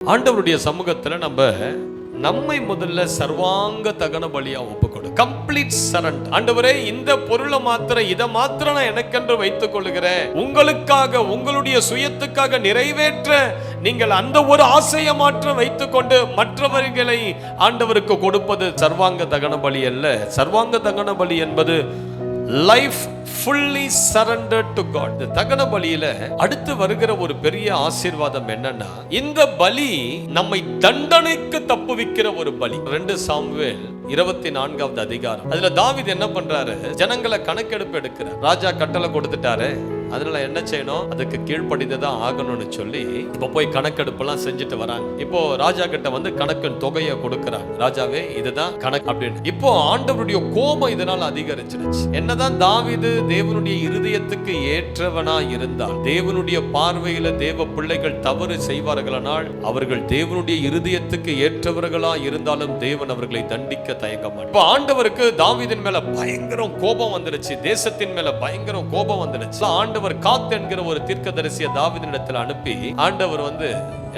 ஆண்டவருடைய சமூகத்துல நம்மை முதல்ல சர்வாங்க தகன பலியா ஒப்புக்கொடு. Complete surrender. ஆண்டவரே, இந்த பொருளை இதை மாத்திரம் நான் எனக்கென்று வைத்துக் கொள்கிறேன். உங்களுக்காக, உங்களுடைய சுயத்துக்காக நிறைவேற்ற நீங்கள் அந்த ஒரு ஆசையை மாற்றம் வைத்துக் கொண்டு மற்றவர்களை ஆண்டவருக்கு கொடுப்பது சர்வாங்க தகன பலி அல்ல. சர்வாங்க தகன பலி என்பது life fully surrendered to God. இந்த தகன பலியில அடுத்து வருகிற ஒரு பெரிய ஆசீர்வாதம் என்னன்னா, இந்த பலி நம்மை தண்டனைக்கு தப்புவிக்கிற ஒரு பலி. 2 சாமுவேல் 24வது அதிகாரம். அதுல தாவீது என்ன பண்றாரு? ஜனங்களை கணக்கெடுப்பு எடுக்கிறார். ராஜா கட்டளை கொடுத்துட்டாரு, அதனால என்ன செய்யணும், அதுக்கு கீழ்ப்படிதான் ஆகணும்னு சொல்லி இப்ப போய் கணக்கெடுப்பு எல்லாம் செஞ்சுட்டு வராங்க. இப்போ ராஜா கிட்ட கணக்கின் தொகையை கொடுக்கிறாங்க. ராஜாவே, இதுதான் கணக்கு அப்படின்னு. இப்போ ஆண்டவருடைய கோபம் இதனால் அதிகரிச்சிருச்சு. என்னதான் தாவீது தேவனுடைய இருதயத்துக்கு ஏற்றவனா இருந்தால், தேவனுடைய பார்வையில தேவ பிள்ளைகள் தவறு செய்வார்களானால், அவர்கள் தேவனுடைய இருதயத்துக்கு ஏற்றவர்களா இருந்தாலும் தேவன் அவர்களை தண்டிக்க தயங்க மாட்டார். இப்போ ஆண்டவருக்கு தாவீதின் மேல பயங்கரம் கோபம் வந்துருச்சு, தேசத்தின் மேல பயங்கரம் கோபம் வந்துருச்சு. ஆண்டவர் காத் என்கிற ஒரு தீர்க்கதரிசியை தாவீதினிடத்தில் அனுப்பி ஆண்டவர்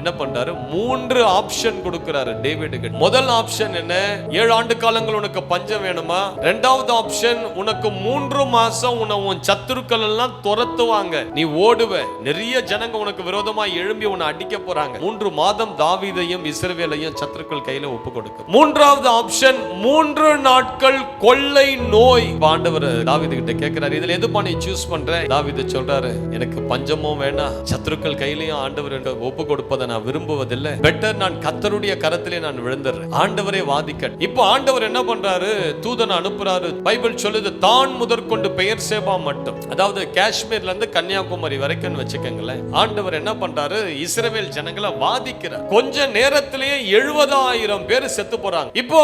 என்ன பண்றாரு, 3 ஆப்ஷன் கொடுக்கிறாரு டேவிடுக்கு. முதல் ஆப்ஷன் என்ன? 7 ஆண்டு காலங்கள் உனக்கு பஞ்சம் வேணுமா? 2வது ஆப்ஷன், உனக்கு 3 மாசம் உன் சத்துருக்கள் எல்லாம் துரத்துவாங்க, நீ ஓடுவ, நிறைய ஜனங்க உனக்கு விரோதமா எழும்பி உன்னை அடிக்க போறாங்க. 3 மாதம் தாவீதையும் இஸ்ரவேலையும் சத்துருக்கள் கையில ஒப்பு கொடுக்க. 3வது ஆப்ஷன், 3 நாட்கள் கொள்ளை நோய். ஆண்டவர் தாவீது கிட்ட கேட்கிறாரு, இதுல எதுப்பா நீ சூஸ் பண்ற? தாவீது சொல்றாரு, எனக்கு பஞ்சமும் வேணாம், சத்துருக்கள் கையிலையும் ஆண்டவர் ஒப்பு கொடுப்பதை நான் விரும்புவதில்லை, பெட்டர் நான் கர்த்தருடைய கரத்திலே நான் விழுந்துறேன், ஆண்டவரே வாதிக்க. இப்போ ஆண்டவர் என்ன பண்றாரு, தூதனை அனுப்புறாரு. பைபிள் சொல்லுது, தான் முதற்கொண்டு பெயர் சேபா மட்டும், அதாவது காஷ்மீர்ல இருந்து கன்னியாகுமரி வரைக்கும் வச்சுக்கங்களேன், ஆண்டவர் என்ன பண்றாரு, இஸ்ரவேல் ஜனங்களை வாதிக்கிறார். கொஞ்ச நேரத்திலேயே 70,000 பேர் செத்து போறாங்க. இப்போ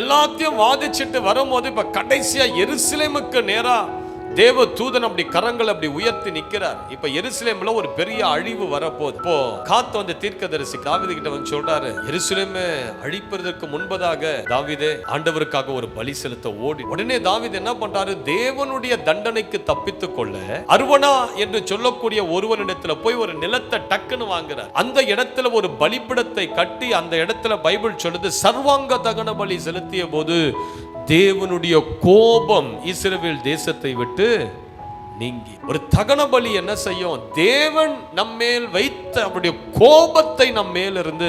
எல்லாத்தையும் வாதிச்சுட்டு வரும்போது இப்ப கடைசியா எருசலேமுக்கு நேரா தேவ தூதன் அப்படி கரங்கள் அப்படி உயர்த்தி நிக்கிறார். இப்ப எருசலேம்ல ஒரு பெரிய அழிவு வரப்போகுது. இப்போ காத்து தீர்க்கதரிசி தாவீது கிட்ட சொல்றாரு, எருசலேமை அழிப்பதற்கு முன்பதாக தாவீதே, ஆண்டவருக்காக ஒரு பலி செலுத்த ஓடி. உடனே தாவீது என்ன பண்றாரு, தேவனுடைய தண்டனைக்கு தப்பித்துக் கொள்ள அர்வனா என்று சொல்லக்கூடிய ஒருவனிடத்துல போய் ஒரு நிலத்தை டக்குன்னு வாங்குறார். அந்த இடத்துல ஒரு பலிபீடத்தை கட்டி அந்த இடத்துல பைபிள் சொல்லுது, சர்வாங்க தகன பலி செலுத்திய போது தேவனுடைய கோபம் இஸ்ரவேல் தேசத்தை விட்டு நீங்கி. ஒரு தகன பலி என்ன செய்யும், தேவன் நம்மேல் வைத்த அவருடைய கோபத்தை நம்மேல் இருந்து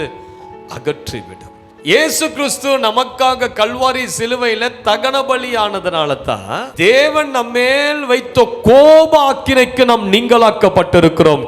அகற்றிவிடும். இயேசு கிறிஸ்து நமக்காக கல்வாரி சிலுவையில தகன பலி ஆனதுனால தான் தேவன் நம்மேல் வைத்த கோப ஆக்கினைக்கு நாம் நீங்களாக்கப்பட்டிருக்கிறோம்.